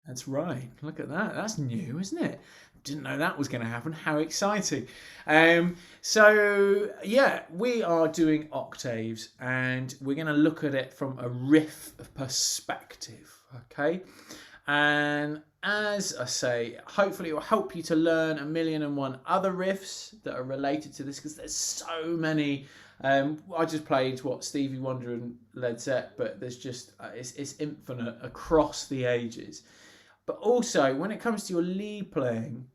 That's right. Look at that. That's new, isn't it? Didn't know that was going to happen. How exciting. So, yeah, we are doing octaves and we're going to look at it from a riff perspective. Okay. And as I say, hopefully it will help you to learn 1,000,001 other riffs that are related to this, because there's so many. I just played Stevie Wonder and Led Zepp, but there's just it's infinite across the ages. But also, when it comes to your lead playing,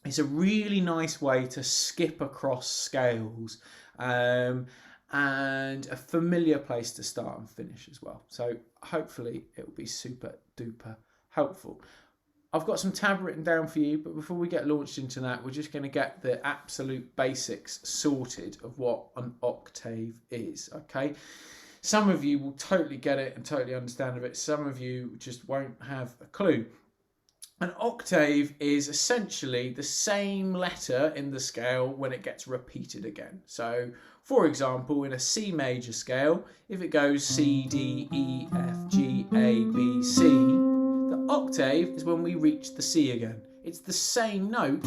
it's a really nice way to skip across scales, and a familiar place to start and finish as well. So hopefully it will be super duper helpful. I've got some tab written down for you, but before we get launched into that, we're just going to get the absolute basics sorted of what an octave is, okay? Some of you will totally get it and totally understand of it. Some of you just won't have a clue. An octave is essentially the same letter in the scale when it gets repeated again. So, for example, in a C major scale, if it goes C, D, E, F, G, A, B, C, the octave is when we reach the C again. It's the same note,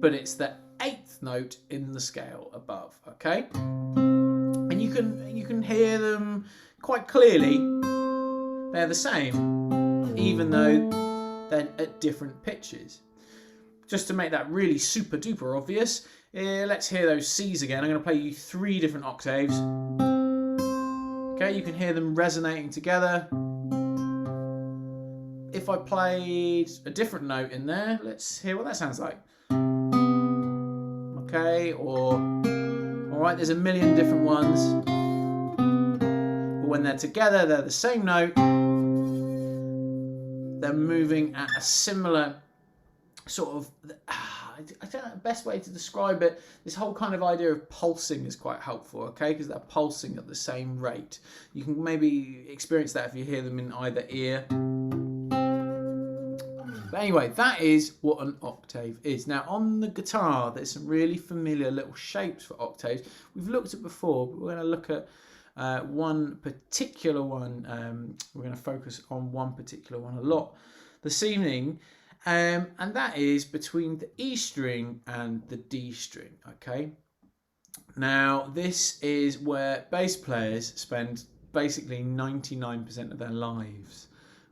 but it's the 8th note in the scale above, okay? And you can hear them quite clearly. They're the same, even though they're at different pitches. Just to make that really super duper obvious, let's hear those C's again. I'm going to play you 3 different octaves. Okay, you can hear them resonating together. If I played a different note in there, let's hear what that sounds like. Okay, or alright, there's a million different ones. But when they're together, they're the same note. They're moving at a similar sort of, I don't know the best way to describe it. This whole kind of idea of pulsing is quite helpful, okay? Because they're pulsing at the same rate. You can maybe experience that if you hear them in either ear. But anyway, that is what an octave is. Now, on the guitar, there's some really familiar little shapes for octaves. We've looked at before, but we're going to look at one particular one. We're going to focus on one particular one a lot this evening. And that is between the E string and the D string, okay? Now, this is where bass players spend basically 99% of their lives,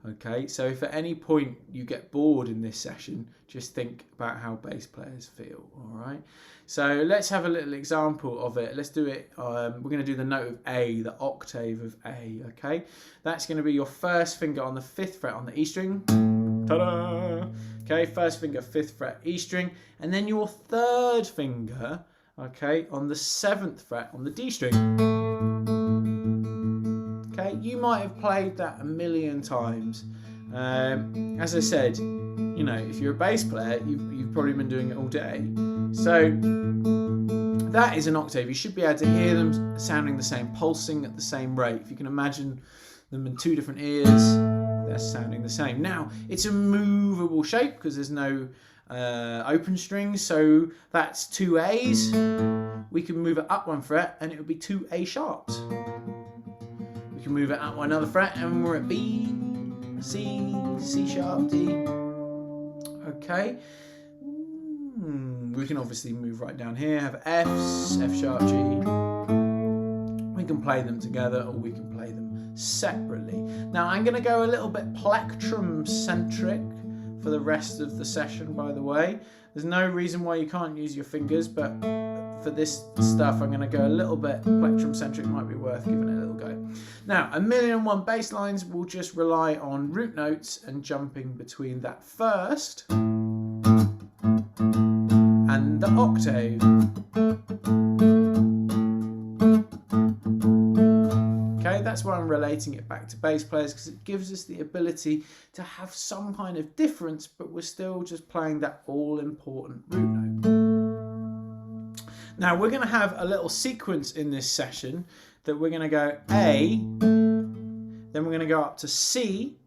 okay? So if at any point you get bored in this session, just think about how bass players feel, all right? So let's have a little example of it. Let's do it. We're going to do the note of A, the octave of A, okay? That's going to be your first finger on the 5th fret on the E string. Ta-da! Okay, first finger, 5th fret, E string, and then your 3rd finger, okay, on the 7th fret on the D string. Okay, you might have played that a million times. As I said, you know, if you're a bass player, you've probably been doing it all day. So that is an octave. You should be able to hear them sounding the same, pulsing at the same rate. If you can imagine them in 2 different ears, they're sounding the same. Now, it's a movable shape because there's no open strings, so that's 2 A's. We can move it up 1 fret and it would be 2 A sharps. We can move it up 1 another fret and we're at B, C, C sharp, D. Okay. We can obviously move right down here, have F's, F sharp, G. We can play them together or we can play them separately. Now I'm going to go a little bit plectrum centric for the rest of the session, by the way. There's no reason why you can't use your fingers, but for this stuff I'm going to go a little bit plectrum centric. Might be worth giving it a little go. Now 1,000,001 bass lines will just rely on root notes and jumping between that first and the octave. That's why I'm relating it back to bass players, because it gives us the ability to have some kind of difference, but we're still just playing that all-important root note. Now we're going to have a little sequence in this session that we're going to go A, then we're going to go up to C,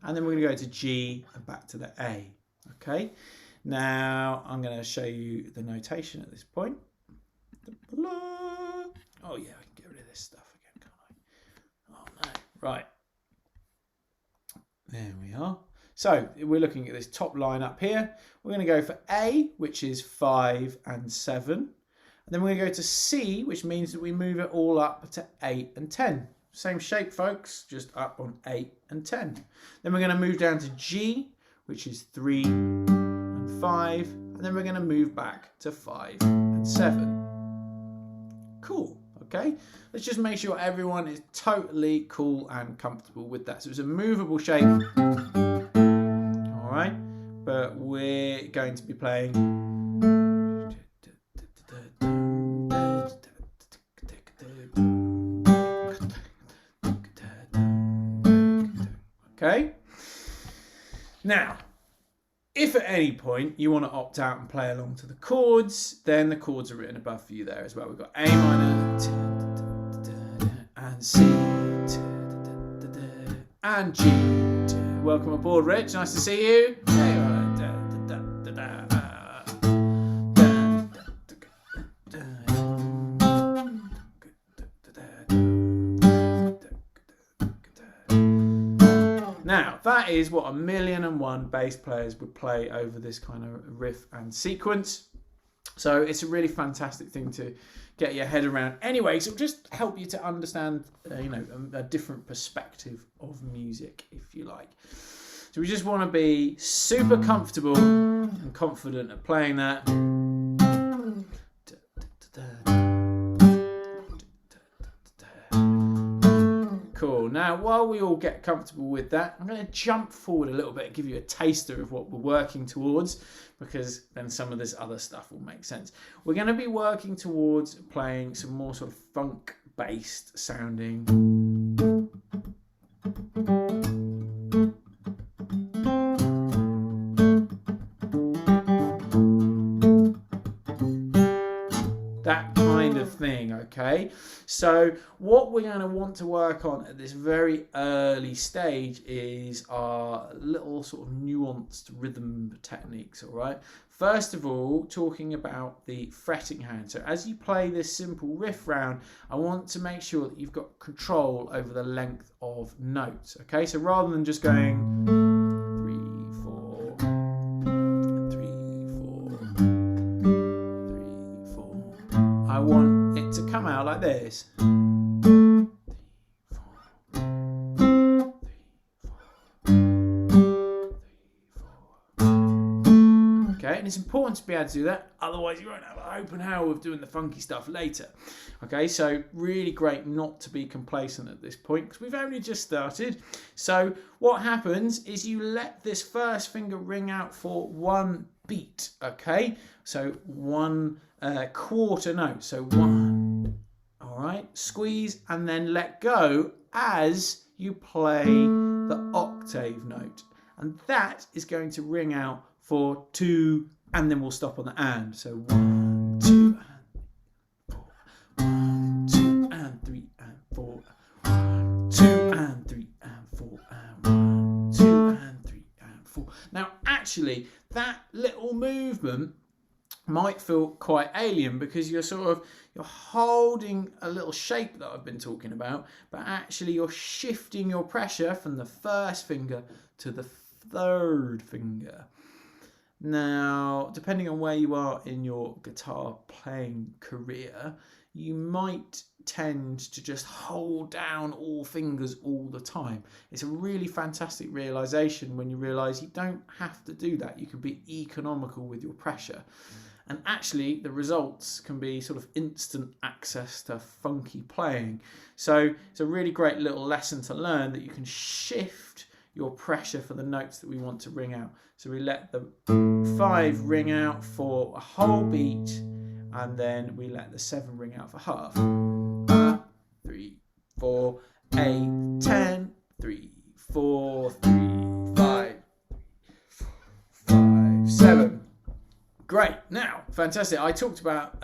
and then we're going to go to G and back to the A. Okay. Now I'm going to show you the notation at this point. Oh yeah, I can get rid of this stuff again, can't I? Oh no. Right. There we are. So we're looking at this top line up here. We're going to go for A, which is 5 and 7. And then we're going to go to C, which means that we move it all up to 8 and 10. Same shape, folks, just up on 8 and 10. Then we're going to move down to G, which is 3 and 5. And then we're going to move back to 5 and 7. Cool. Okay, let's just make sure everyone is totally cool and comfortable with that. So it's a movable shape. All right, but we're going to be playing. Okay, now, if at any point you want to opt out and play along to the chords, then the chords are written above for you there as well. We've got A minor and C and G. Welcome aboard, Rich. Nice to see you. Now, that is what 1,000,001 bass players would play over this kind of riff and sequence. So it's a really fantastic thing to get your head around. Anyway, so it'll just help you to understand, a different perspective of music, if you like. So we just want to be super comfortable and confident at playing that. Cool. Now, while we all get comfortable with that, I'm going to jump forward a little bit and give you a taster of what we're working towards, because then some of this other stuff will make sense. We're going to be working towards playing some more sort of funk-based sounding. That kind of thing, okay? So what we're going to want to work on at this very early stage is our little sort of nuanced rhythm techniques, all right? First of all, talking about the fretting hand. So as you play this simple riff round, I want to make sure that you've got control over the length of notes, okay? So rather than just going 3, 4, 3, 4, 3, 4, I want it to come out like this. Okay, and it's important to be able to do that, otherwise you won't have an open hour of doing the funky stuff later. Okay, so really great not to be complacent at this point, because we've only just started. So what happens is you let this first finger ring out for one beat, okay? So one quarter note, so 1, all right? Squeeze and then let go as you play the octave note. And that is going to ring out for 2, and then we'll stop on the and. So 1, 2, and 4. 1, 2, and 3, and 4. 1, 2, and 3, and 4. And 1, 2, and 3, and 4. Now, actually, that little movement might feel quite alien, because you're holding a little shape that I've been talking about, but actually you're shifting your pressure from the first finger to the third finger. Now, depending on where you are in your guitar playing career, you might tend to just hold down all fingers all the time. It's a really fantastic realization when you realize you don't have to do that. You can be economical with your pressure. And actually, the results can be sort of instant access to funky playing. So it's a really great little lesson to learn, that you can shift your pressure for the notes that we want to ring out. So we let the 5 ring out for a whole beat, and then we let the 7 ring out for half. 3, 4, 8, 10, 3, 4, 3, 5, 5, 7. Great. Now, fantastic. I talked about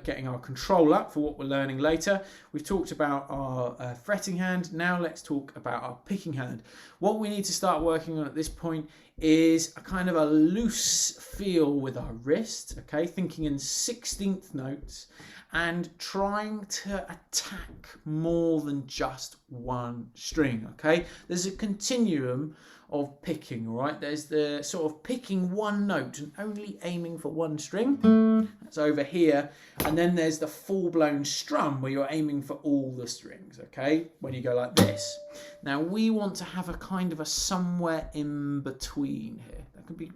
getting our control up for what we're learning later. We've talked about our fretting hand. Now let's talk about our picking hand. What we need to start working on at this point is a kind of a loose feel with our wrist, okay? Thinking in 16th notes, and trying to attack more than just one string, okay? There's a continuum of picking, all right? There's the sort of picking one note and only aiming for one string. That's over here. And then there's the full-blown strum where you're aiming for all the strings, okay? When you go like this. Now, we want to have a kind of a somewhere in between here.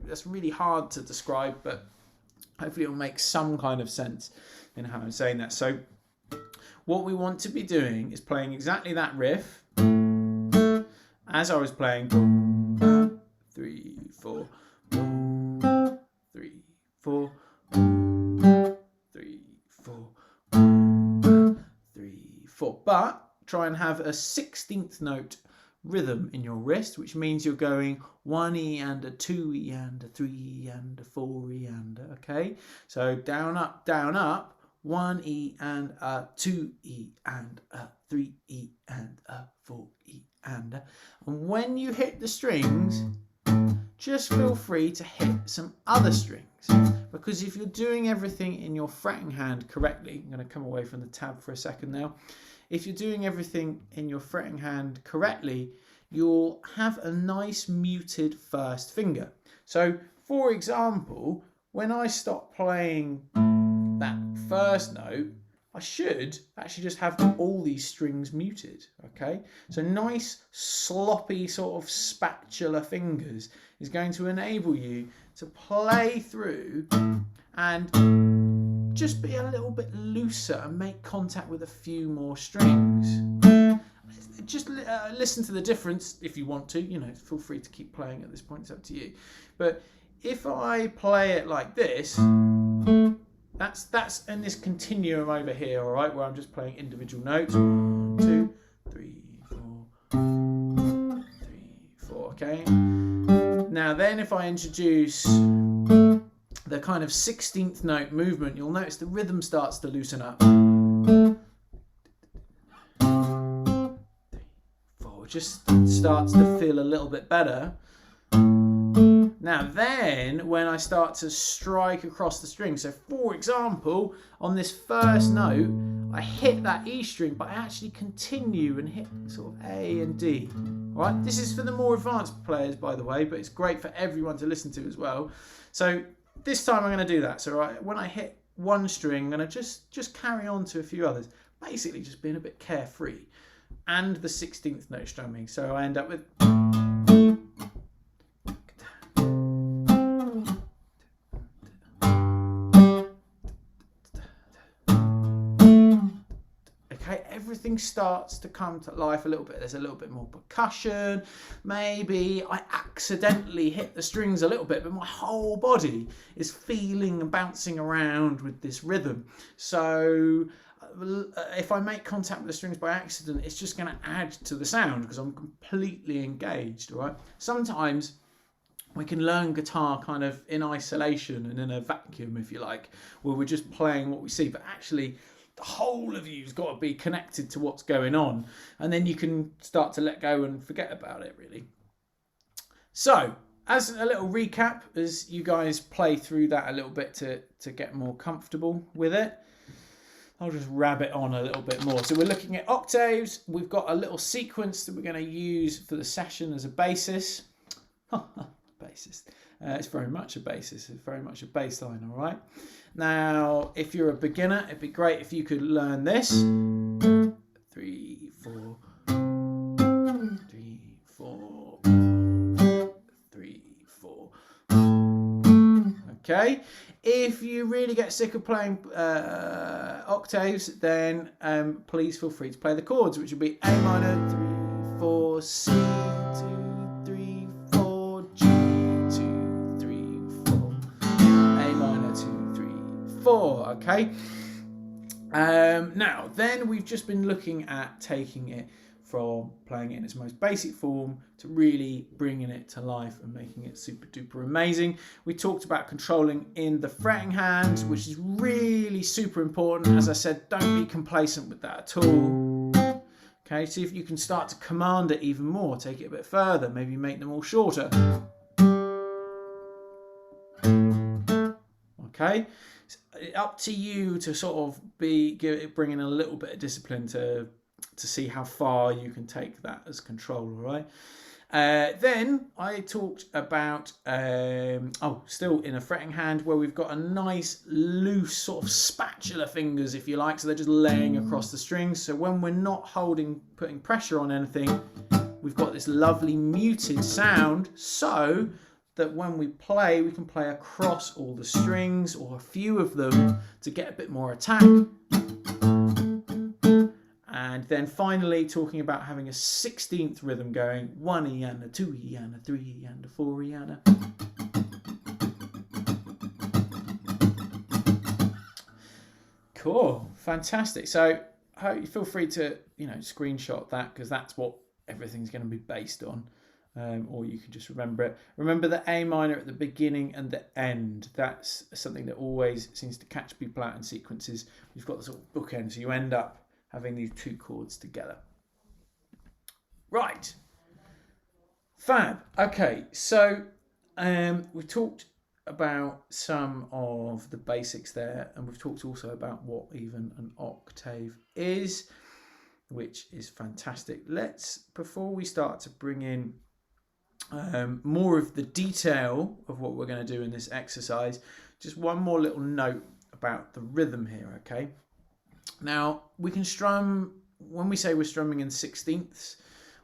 That's really hard to describe, but hopefully it'll make some kind of sense in how I'm saying that. So what we want to be doing is playing exactly that riff as I was playing 3, 4, 3, 4, 3, 4, 3, 4. But try and have a 16th note rhythm in your wrist, which means you're going 1 E and a 2 E and a 3 E and a 4 E and a, okay? So down, up, 1 E and a 2 E and a 3 E and a 4 E and a. And when you hit the strings, just feel free to hit some other strings, because if you're doing everything in your fretting hand correctly, I'm going to come away from the tab for a second now. If you're doing everything in your fretting hand correctly, you'll have a nice muted first finger. So, for example, when I stop playing that first note, I should actually just have all these strings muted, okay? So nice, sloppy sort of spatula fingers is going to enable you to play through and just be a little bit looser and make contact with a few more strings. Just listen to the difference if you want to, you know, feel free to keep playing at this point, it's up to you. But if I play it like this, that's in this continuum over here, all right, where I'm just playing individual notes. 1, 2, 3, 4, 3, 4, okay? Now then, if I introduce the kind of 16th note movement, you'll notice the rhythm starts to loosen up. 3, 4, just starts to feel a little bit better. Now then, when I start to strike across the string, so for example, on this first note, I hit that E string, but I actually continue and hit sort of A and D. All right, this is for the more advanced players, by the way, but it's great for everyone to listen to as well. So this time I'm going to do that. So when I hit one string, I'm going to just carry on to a few others, basically just being a bit carefree, and the 16th note strumming. So I end up with. Everything starts to come to life a little bit. There's a little bit more percussion. Maybe I accidentally hit the strings a little bit, but my whole body is feeling and bouncing around with this rhythm. So if I make contact with the strings by accident, it's just going to add to the sound because I'm completely engaged, right? Sometimes we can learn guitar kind of in isolation and in a vacuum, if you like, where we're just playing what we see, but actually the whole of you's got to be connected to what's going on, and then you can start to let go and forget about it, really. So, as a little recap, as you guys play through that a little bit to get more comfortable with it, I'll just rabbit on a little bit more. So we're looking at octaves. We've got a little sequence that we're going to use for the session as a basis. Basis. It's very much a basis. It's very much a bass line, all right? Now, if you're a beginner, it'd be great if you could learn this. 3, 4, 3, 4, 3, 4. Okay? If you really get sick of playing octaves, then please feel free to play the chords, which would be A minor, 3, 4, C, 2, 3, 4, G, 2, 3, 4, A minor, 2, 3, 4, okay? Now, then we've just been looking at taking it from playing it in its most basic form to really bringing it to life and making it super duper amazing. We talked about controlling in the fretting hand, which is really super important. As I said, don't be complacent with that at all. Okay, see if you can start to command it even more, take it a bit further, maybe make them all shorter. Okay, It's up to you to sort of bring in a little bit of discipline to see how far you can take that as control, all right? Then I talked about, still in a fretting hand, where we've got a nice loose sort of spatula fingers, if you like, so they're just laying across the strings. So when we're not putting pressure on anything, we've got this lovely muted sound, so that when we play, we can play across all the strings or a few of them to get a bit more attack. And then finally talking about having a 16th rhythm going, 1E and a 2E and a 3E and a 4E and a. Cool, fantastic. So feel free to screenshot that, because that's what everything's going to be based on. Or you can just remember it. Remember the A minor at the beginning and the end. That's something that always seems to catch people out in sequences. You've got the sort of bookend, so you end up having these two chords together. Right. Fab. Okay, so we've talked about some of the basics there, and we've talked also about what even an octave is, which is fantastic. Before we start to bring in more of the detail of what we're going to do in this exercise, just one more little note about the rhythm here, okay? Now, we can strum, when we say we're strumming in 16ths,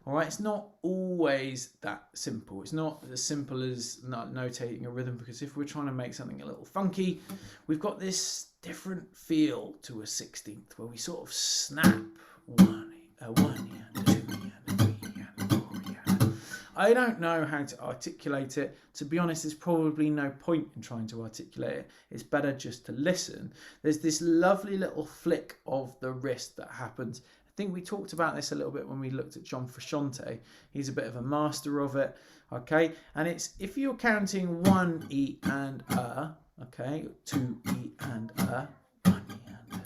all right, it's not always that simple. It's not as simple as notating a rhythm, because if we're trying to make something a little funky, we've got this different feel to a 16th where we sort of snap one and a 2 and a 3 and a 4 and. I don't know how to articulate it. To be honest, there's probably no point in trying to articulate it. It's better just to listen. There's this lovely little flick of the wrist that happens. I think we talked about this a little bit when we looked at John Frusciante. He's a bit of a master of it, okay? And it's, if you're counting 1E and a, okay, 2E and a, 1E and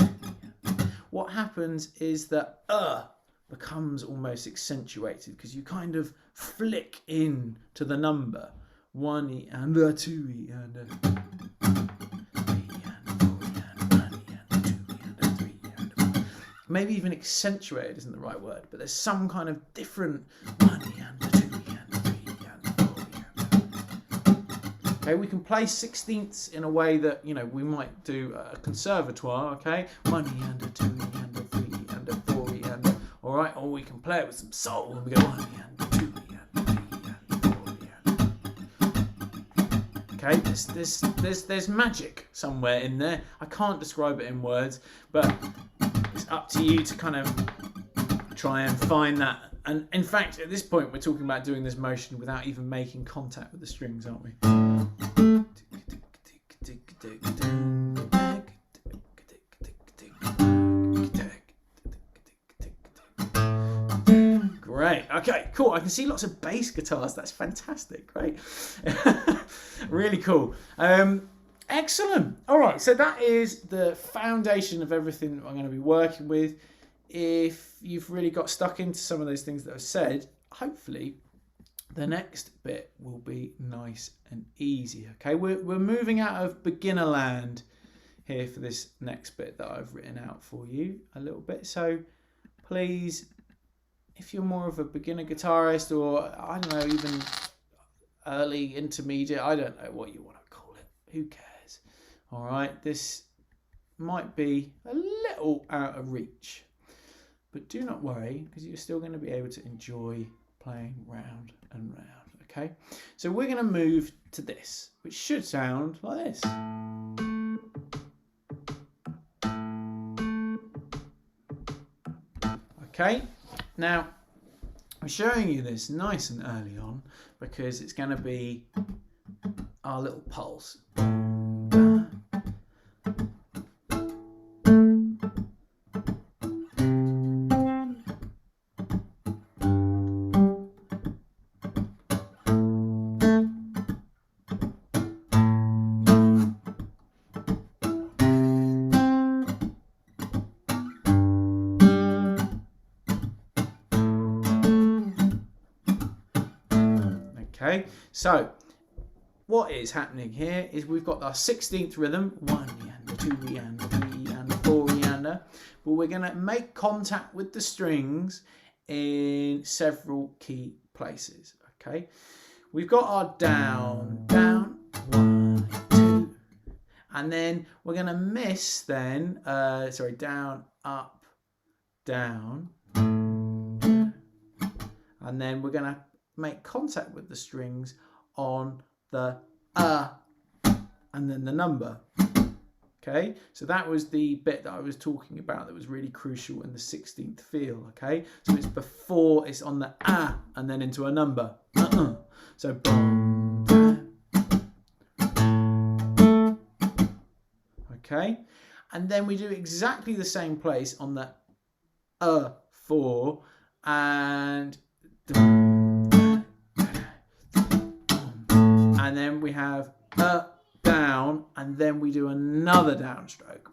a, what happens is that becomes almost accentuated, because you kind of flick in to the number. 1E and a, 2E and a, 3E and a, 4E and a, 1E and a, 2E and a, 3E and a. Maybe even accentuated isn't the right word, but there's some kind of different 1E and a, 2E and a, 3E and a, 4E and a. Okay, we can play 16ths in a way that, we might do a conservatoire, okay? 1E and a, 2E and a, 3E and a, 4E and a. All right, or we can play it with some soul and we go 1E and a, 2E and a, 3E and a, 4E and a. Okay, there's magic somewhere in there. I can't describe it in words, but it's up to you to kind of try and find that. And in fact, at this point, we're talking about doing this motion without even making contact with the strings, aren't we? Great. Okay, cool. I can see lots of bass guitars. That's fantastic. Great. Really cool. Excellent. All right, so that is the foundation of everything I'm going to be working with. If you've really got stuck into some of those things that I've said, hopefully the next bit will be nice and easy. Okay, we're moving out of beginner land here for this next bit that I've written out for you a little bit. So please, if you're more of a beginner guitarist, or I don't know, even early intermediate, I don't know what you want to call it. Who cares? All right, this might be a little out of reach, but do not worry, because you're still going to be able to enjoy playing round and round. Okay, so we're going to move to this, which should sound like this. Okay, now I'm showing you this nice and early on because it's going to be our little pulse. Okay, so what is happening here is we've got our 16th rhythm, 1 and 2 Rihanna, 3 Rihanna, 4 Rihanna. But we're going to make contact with the strings in several key places. Okay, we've got our down, down, 1, 2, and then we're going to miss then, down, up, down, and then we're going to make contact with the strings on the and then the number. Okay, so that was the bit that I was talking about that was really crucial in the 16th feel. Okay, so it's before, it's on the and then into a number. So boom, okay, and then we do exactly the same place on the 4 and then we have down, and then we do another downstroke.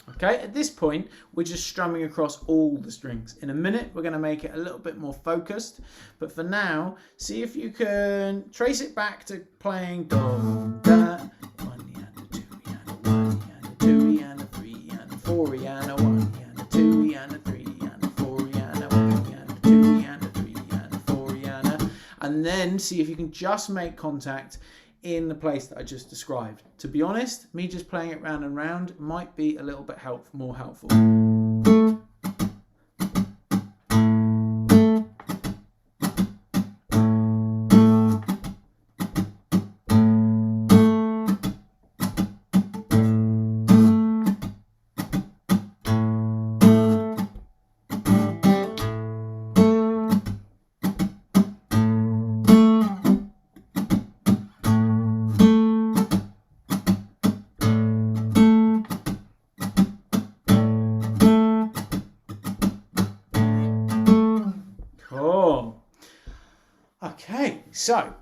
Okay, at this point, we're just strumming across all the strings. In a minute, we're going to make it a little bit more focused. But for now, see if you can trace it back to playing do, da, 1 Rihanna, 2 Rihanna, 1 Rihanna, 2 Rihanna, 3 Rihanna, 4 Rihanna, 1 Rihanna, 2 Rihanna, 3 Rihanna, 4 Rihanna, 1 Rihanna, 2 Rihanna, 3 Rihanna, 4 Rihanna. And then see if you can just make contact in the place that I just described. To be honest, me just playing it round and round might be a little bit more helpful. Okay, so I'm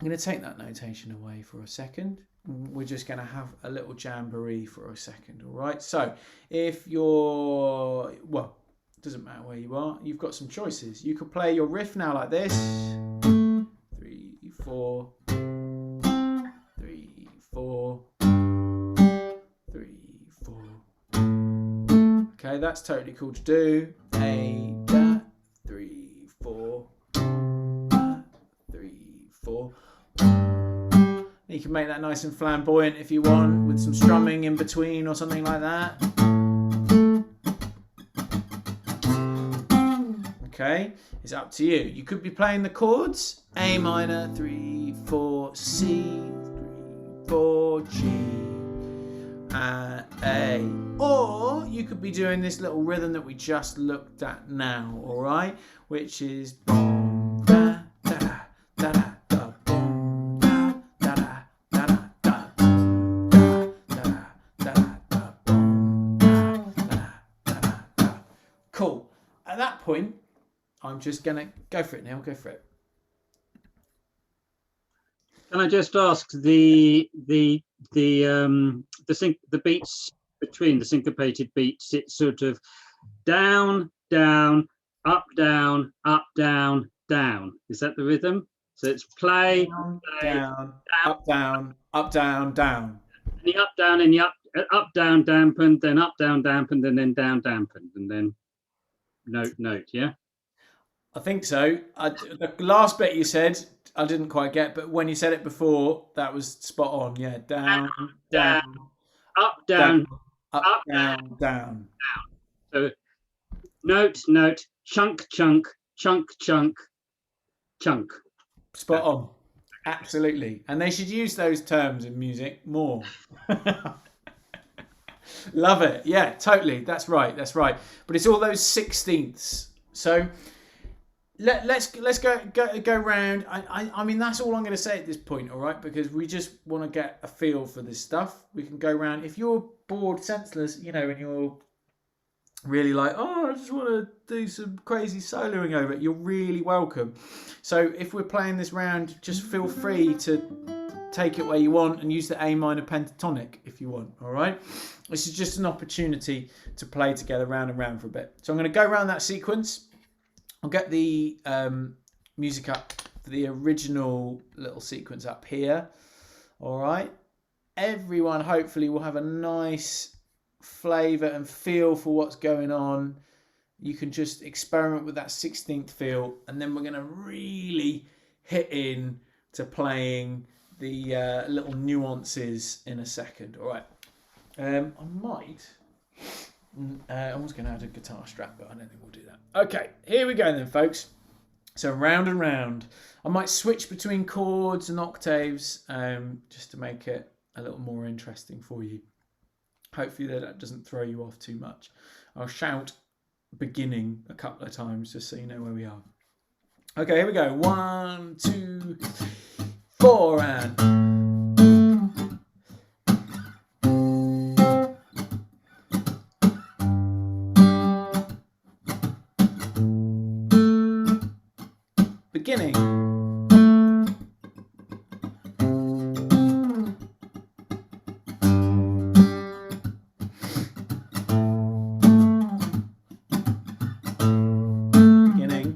going to take that notation away for a second. We're just going to have a little jamboree for a second, all right? So if you're, well, it doesn't matter where you are, you've got some choices. You could play your riff now like this. 3, 4, 3, 4, 3, 4. Okay, that's totally cool to do. A, da, 3, 4. 4. You can make that nice and flamboyant if you want, with some strumming in between or something like that. Okay, it's up to you. You could be playing the chords A minor, 3, 4, C, 3, 4, G, A. Or you could be doing this little rhythm that we just looked at now, all right, which is boom, da, da, da, da. Cool. At that point, I'm just gonna go for it, Neil. Go for it. Can I just ask the beats between the syncopated beats? It's sort of down, down, up, down, up, down, down. Is that the rhythm? So it's play, down, play, down, up, down, up, down, down. And the up, down, and the up, down, dampened, then up, down, dampened, and then down, dampened, and then note, note. Yeah. I think so. The last bit you said, I didn't quite get, but when you said it before, that was spot on. Yeah, down, down, up, down, up, down, down. So note, note, chunk, chunk, chunk, chunk, chunk. Spot on. Absolutely. And they should use those terms in music more. Love it. Yeah, totally. That's right. That's right. But it's all those 16ths. So let's go round. I mean, that's all I'm going to say at this point, all right? Because we just want to get a feel for this stuff. We can go round. If you're bored senseless, you know, and you're really like, oh, I just want to do some crazy soloing over it, you're really welcome. So if we're playing this round, just feel free to take it where you want and use the A minor pentatonic if you want, all right? This is just an opportunity to play together round and round for a bit. So I'm going to go around that sequence. I'll get the music up the original little sequence up here. All right. Everyone hopefully will have a nice flavour and feel for what's going on. You can just experiment with that 16th feel, and then we're going to really hit in to playing the little nuances in a second. All right. I was going to add a guitar strap, but I don't think we'll do that. Okay, here we go then, folks. So round and round. I might switch between chords and octaves just to make it a little more interesting for you. Hopefully that doesn't throw you off too much. I'll shout beginning a couple of times just so you know where we are. Okay, here we go. 1, 2, 4, and... beginning. Beginning.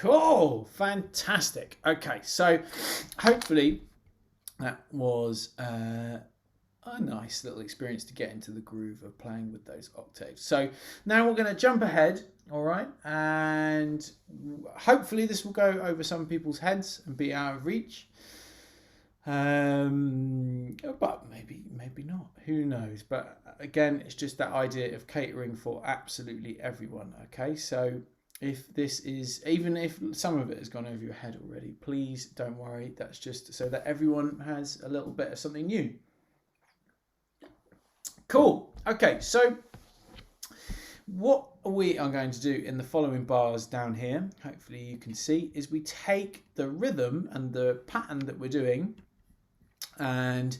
Cool, fantastic. Okay, so hopefully that was a nice little experience to get into the groove of playing with those octaves. So now we're going to jump ahead, all right, and hopefully this will go over some people's heads and be out of reach. But maybe not. Who knows? But again, it's just that idea of catering for absolutely everyone. Okay, so if this is, even if some of it has gone over your head already, please don't worry. That's just so that everyone has a little bit of something new. Cool. Okay, so what we are going to do in the following bars down here, hopefully you can see, is we take the rhythm and the pattern that we're doing and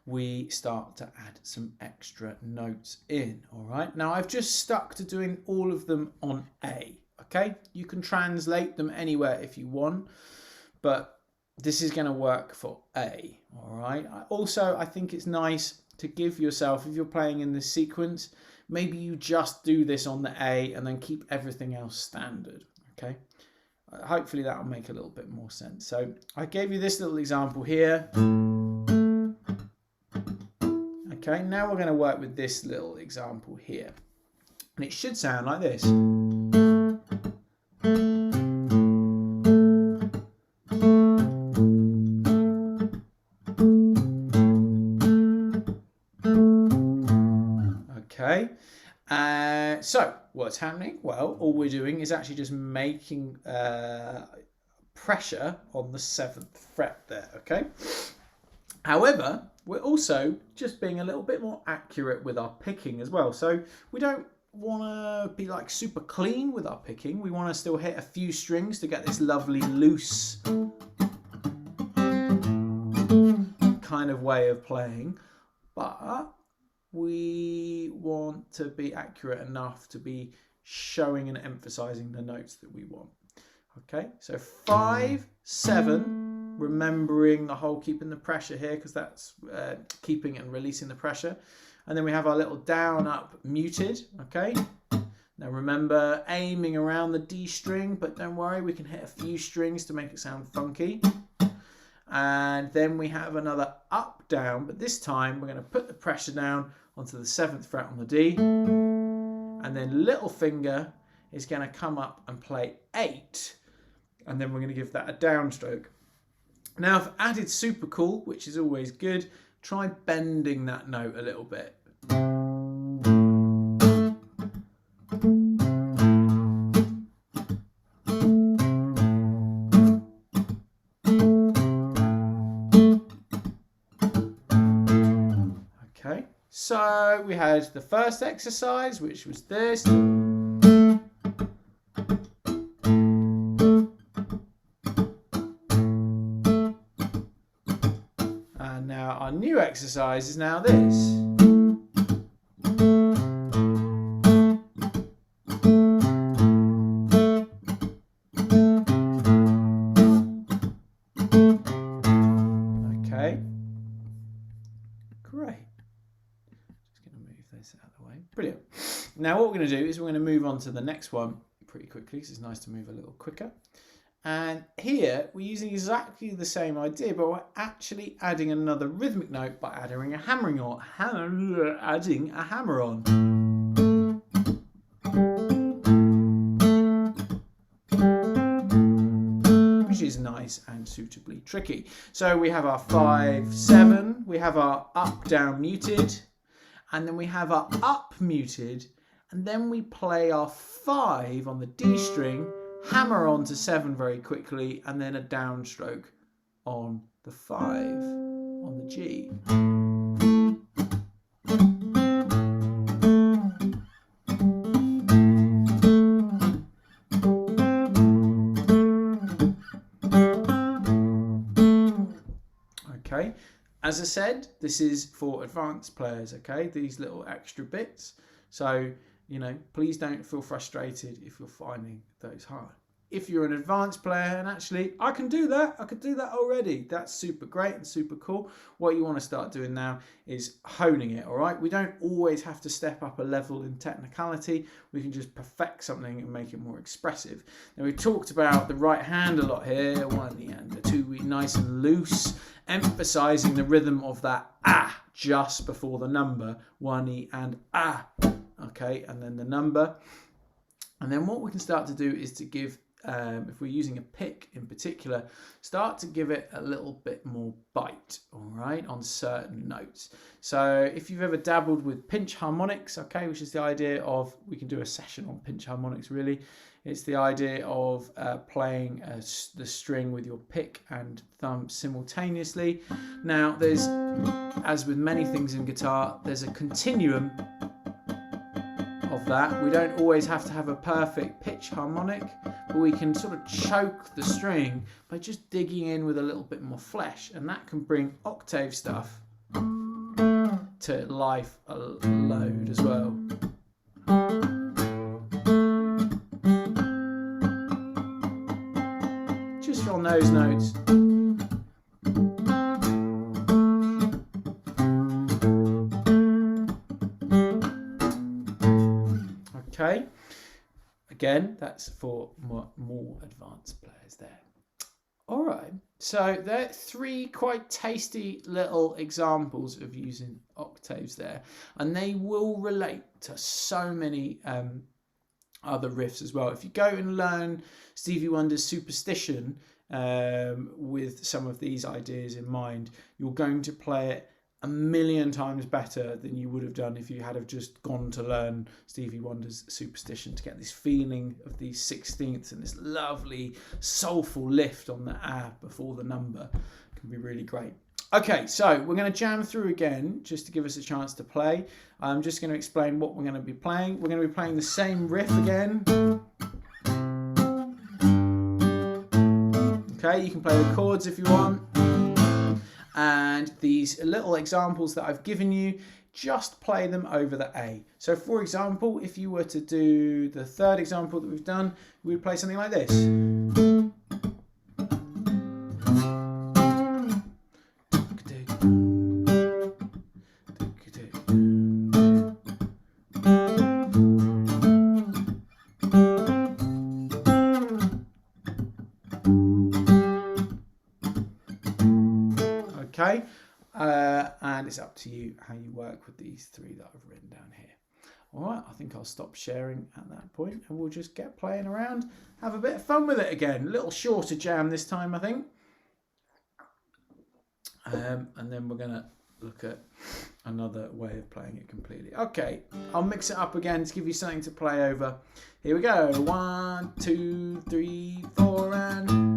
we start to add some extra notes in. All right. Now I've just stuck to doing all of them on A. Okay, you can translate them anywhere if you want, but this is going to work for A. All right. Also, I think it's nice to give yourself, if you're playing in this sequence, maybe you just do this on the A and then keep everything else standard. Okay. Hopefully that will make a little bit more sense. So I gave you this little example here. Okay, now we're going to work with this little example here. And it should sound like this. Okay, so what's happening? Well, all we're doing is actually just making pressure on the 7th fret there, okay? However, we're also just being a little bit more accurate with our picking as well. So we don't want to be like super clean with our picking. We want to still hit a few strings to get this lovely loose kind of way of playing. But we want to be accurate enough to be showing and emphasizing the notes that we want. Okay, so 5, 7, remembering the whole keeping the pressure here, because that's keeping and releasing the pressure. And then we have our little down, up, muted. Okay, now remember aiming around the D string, but don't worry, we can hit a few strings to make it sound funky. And then we have another up, down, but this time we're going to put the pressure down onto the 7th fret on the D. And then little finger is going to come up and play 8. And then we're going to give that a downstroke. Now, for added super cool, which is always good, try bending that note a little bit. Okay, so we had the first exercise, which was this. And now our new exercise is now this. Okay, great. Just going to move this out of the way. Brilliant. Now what we're going to do is we're going to move on to the next one pretty quickly, because it's nice to move a little quicker. And here we're using exactly the same idea, but we're actually adding another rhythmic note by adding a hammering on, adding a hammer on. Which is nice and suitably tricky. So we have our 5, 7, we have our up, down muted, and then we have our up muted, and then we play our 5 on the D string, hammer on to 7 very quickly, and then a downstroke on the 5 on the G. Okay, as I said, this is for advanced players, okay, these little extra bits. So, you know, please don't feel frustrated if you're finding those hard. If you're an advanced player and actually, I can do that already, that's super great and super cool. What you want to start doing now is honing it, all right? We don't always have to step up a level in technicality. We can just perfect something and make it more expressive. Now, we talked about the right hand a lot here, 1 and the 2, nice and loose, emphasizing the rhythm of that ah just before the number, 1 and ah. Okay, and then the number. And then what we can start to do is to give, if we're using a pick in particular, start to give it a little bit more bite, all right, on certain notes. So if you've ever dabbled with pinch harmonics, okay, which is the idea of, we can do a session on pinch harmonics really. It's the idea of playing the string with your pick and thumb simultaneously. Now there's, as with many things in guitar, there's a continuum of that. We don't always have to have a perfect pitch harmonic, but we can sort of choke the string by just digging in with a little bit more flesh, and that can bring octave stuff to life a load as well. those notes. Okay, again, that's for more advanced players there. All right, so there are 3 quite tasty little examples of using octaves there, and they will relate to so many other riffs as well. If you go and learn Stevie Wonder's Superstition with some of these ideas in mind, you're going to play it a million times better than you would have done if you had have just gone to learn Stevie Wonder's Superstition, to get this feeling of these 16ths and this lovely soulful lift on the before the number. It can be really great. Okay, so we're going to jam through again just to give us a chance to play. I'm just going to explain what we're going to be playing. We're going to be playing the same riff again. Okay, you can play the chords if you want. And these little examples that I've given you, just play them over the A. So for example, if you were to do the 3rd example that we've done, we would play something like this. Okay, and it's up to you how you work with these 3 that I've written down here. All right, I think I'll stop sharing at that point and we'll just get playing around, have a bit of fun with it again. A little shorter jam this time, I think. And then we're going to look at another way of playing it completely. Okay, I'll mix it up again to give you something to play over. Here we go. 1, 2, 3, 4, and...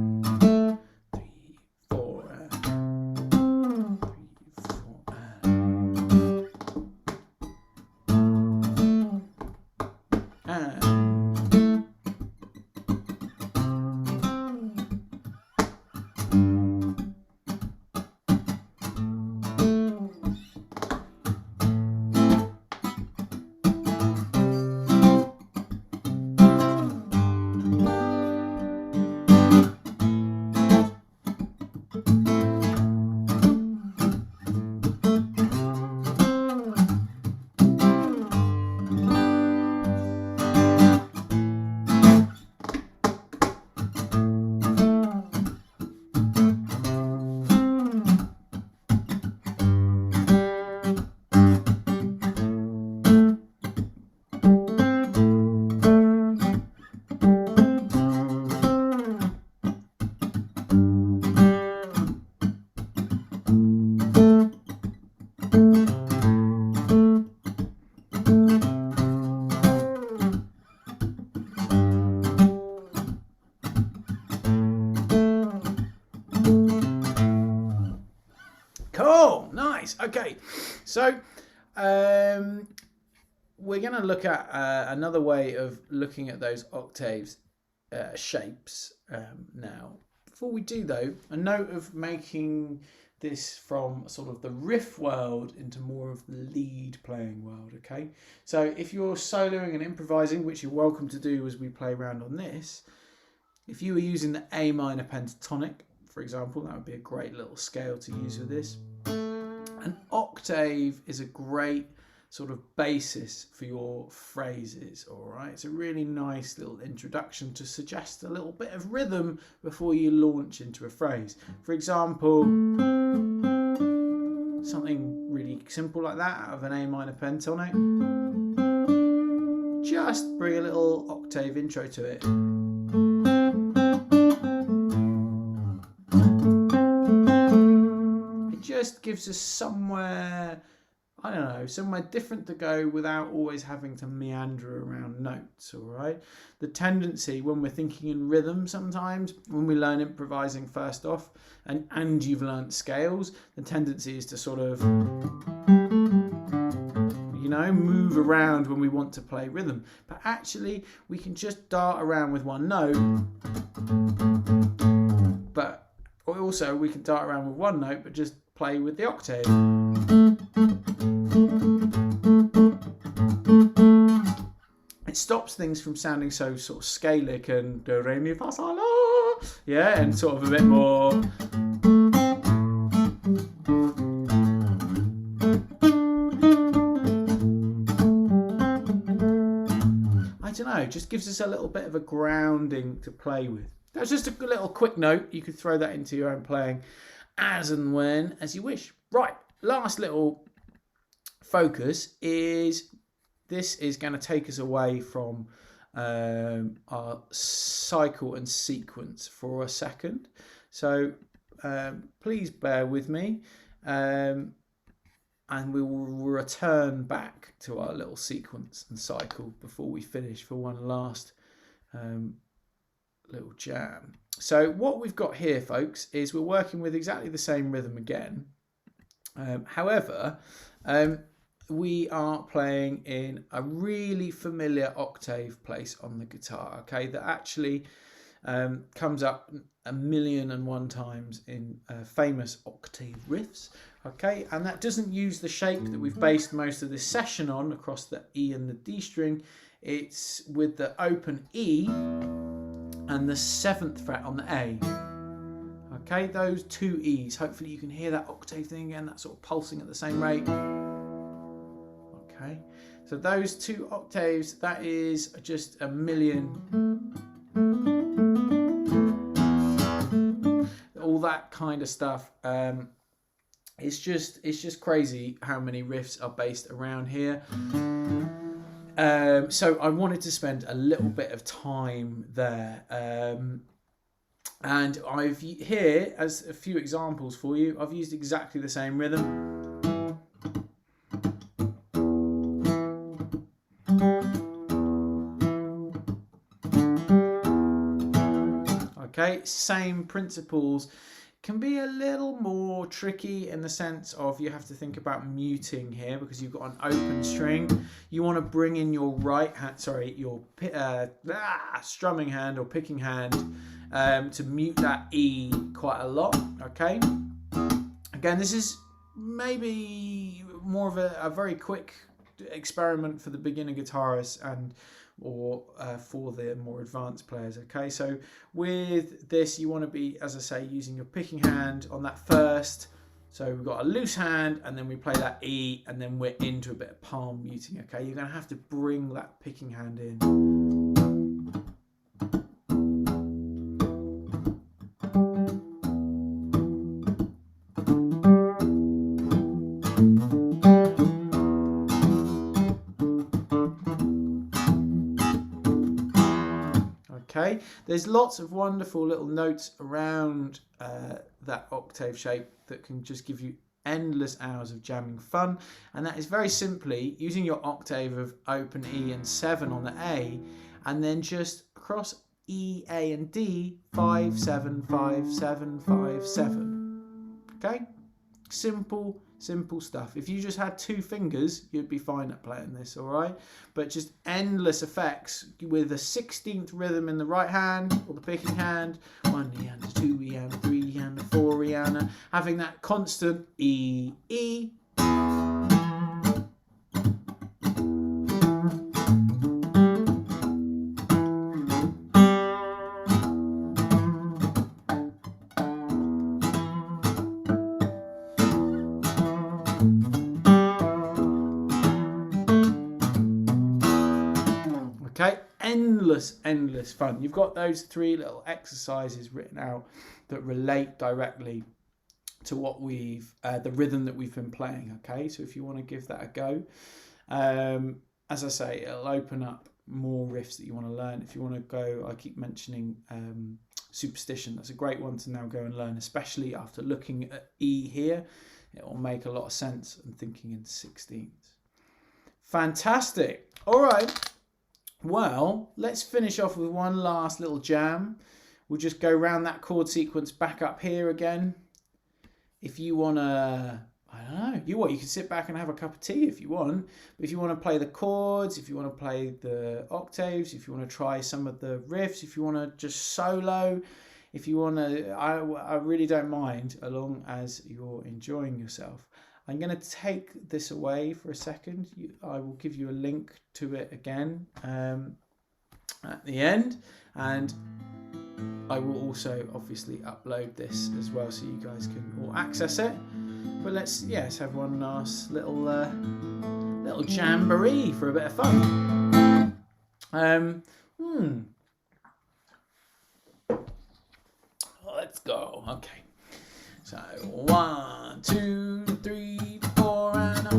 Okay, so we're going to look at another way of looking at those octaves shapes now. Before we do though, a note of making this from sort of the riff world into more of the lead playing world, okay? So if you're soloing and improvising, which you're welcome to do as we play around on this, if you were using the A minor pentatonic, for example, that would be a great little scale to use with this. An octave is a great sort of basis for your phrases, all right? It's a really nice little introduction to suggest a little bit of rhythm before you launch into a phrase. For example, something really simple like that out of an A minor pentatonic. Just bring a little octave intro to it. Just gives us somewhere, I don't know, somewhere different to go without always having to meander around notes, all right? The tendency when we're thinking in rhythm sometimes, when we learn improvising first off, and you've learnt scales, the tendency is to sort of, you know, move around when we want to play rhythm. But actually, we can just dart around with one note, but also we can dart around with one note, but just play with the octave. It stops things from sounding so sort of scalic and do, re, mi, fa, sol, la, Yeah, and sort of a bit more. I don't know, just gives us a little bit of a grounding to play with. That's just a little quick note. You could throw that into your own playing as and when as you wish. Right, last little focus is this is going to take us away from our cycle and sequence for a second. So please bear with me. And we will return back to our little sequence and cycle before we finish for one last little jam. So what we've got here, folks, is we're working with exactly the same rhythm again. However, we are playing in a really familiar octave place on the guitar, okay, that actually comes up 1,000,001 times in famous octave riffs, okay, and that doesn't use the shape that we've based most of this session on across the E and the D string. It's with the open E and the 7th fret on the A. Okay, those two E's. Hopefully you can hear that octave thing again, that sort of pulsing at the same rate. Okay, so those two octaves, that is just 1,000,000. All that kind of stuff. It's just crazy how many riffs are based around here. So I wanted to spend a little bit of time there. And I've here, as a few examples for you, I've used exactly the same rhythm. Okay, same principles. Can be a little more tricky in the sense of you have to think about muting here because you've got an open string. You want to bring in your right hand, sorry, your strumming hand or picking hand to mute that E quite a lot, okay? Again, this is maybe more of a very quick experiment for the beginner guitarists or for the more advanced players, okay? So with this, you want to be, as I say, using your picking hand on that first. So we've got a loose hand, and then we play that E, and then we're into a bit of palm muting, okay? You're going to have to bring that picking hand in. Okay, there's lots of wonderful little notes around that octave shape that can just give you endless hours of jamming fun, and that is very simply using your octave of open E and 7 on the A, and then just across E, A and D, 5, 7, 5, 7, 5, 7. Okay, simple stuff. If you just had 2 fingers, you'd be fine at playing this, all right? But just endless effects with a 16th rhythm in the right hand or the picking hand, 1 Eana, 2 Eana, 3 Eana, 4 Eana, having that constant E, E. Okay, endless fun. You've got those 3 little exercises written out that relate directly to what we've, the rhythm that we've been playing. Okay, so if you want to give that a go, as I say, it'll open up more riffs that you want to learn. If you want to go, I keep mentioning Superstition. That's a great one to now go and learn, especially after looking at E here. It will make a lot of sense and thinking in 16ths. Fantastic. All right. Well, let's finish off with one last little jam. We'll just go around that chord sequence back up here again. If you want to, I don't know, you can sit back and have a cup of tea if you want. But if you want to play the chords, if you want to play the octaves, if you want to try some of the riffs, if you want to just solo, if you want to, I really don't mind, as long as you're enjoying yourself. I'm going to take this away for a second. I will give you a link to it again at the end. And I will also obviously upload this as well, so you guys can all access it. But let's have one nice little jamboree for a bit of fun. Let's go. Okay. So 1, 2, 3, 4, and up.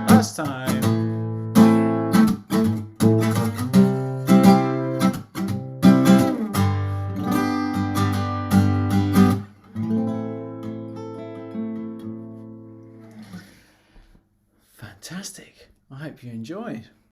Last time. Fantastic. I hope you enjoyed.